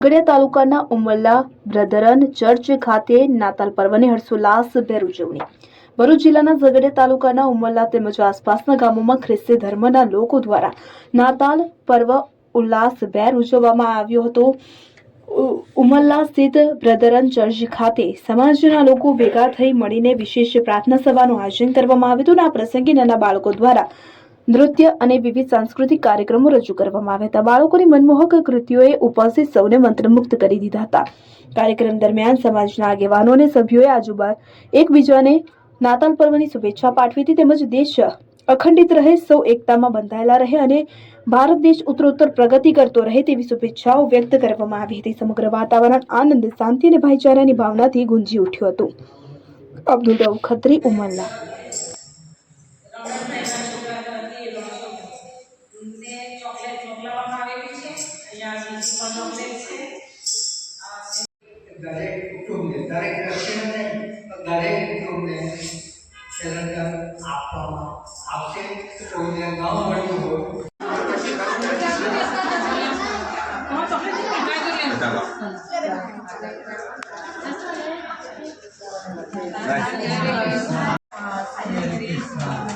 ઝઘડિયા તાલુકાના Umrala brethren church ખાતે નાતાલ પર્વની હર્ષોલ્લાસભેર ઉજવણી। ભરૂચ જિલ્લાના ઝઘડિયા તાલુકાના ઉમરલા તેમજ આસપાસના ગામોમાં ખ્રિસ્તી ધર્મના લોકો દ્વારા નાતાલ પર્વ ઉલ્લાસભેર ઉજવવામાં આવ્યો હતો। ઉમરલા સ્થિત બ્રધરન ચર્ચ ખાતે સમાજના લોકો ભેગા થઈ મળીને વિશેષ પ્રાર્થના સભાનું આયોજન કરવામાં આવ્યું હતું। આ પ્રસંગે નાના બાળકો દ્વારા નૃત્ય અને વિવિધ સાંસ્કૃતિક કાર્યક્રમો રજૂ કરવામાં આવ્યા હતા। બાળકોની મનમોહક કૃતિઓએ ઉપસ્થિત સૌને મંત્રમુગ્ધ કરી દીધા હતા। કાર્યક્રમ દરમિયાન સમાજના આગેવાનો અને સભ્યોએ એકબીજાને નાતાલ પર્વની શુભેચ્છા પાઠવી હતી તેમજ દેશ અખંડિત રહે, સૌ એકતામાં બંધાયેલા રહે અને ભારત દેશ ઉત્તરોત્તર પ્રગતિ કરતો રહે તેવી શુભેચ્છાઓ વ્યક્ત કરવામાં આવી હતી। સમગ્ર વાતાવરણ આનંદ, શાંતિ અને ભાઈચારાની ભાવનાથી ગુંજી ઉઠ્યું હતું। અબ્દુલ રઉફ ખત્રી, ઉમરલા। દરેક વ્યક્તિને દરેક કુટુંબને સિલિન્ડર આપવામાં આવશે। કોઈને ન મળ્યું હોય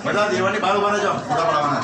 બધા દેવાની બાળો બને જાઓ, થોડા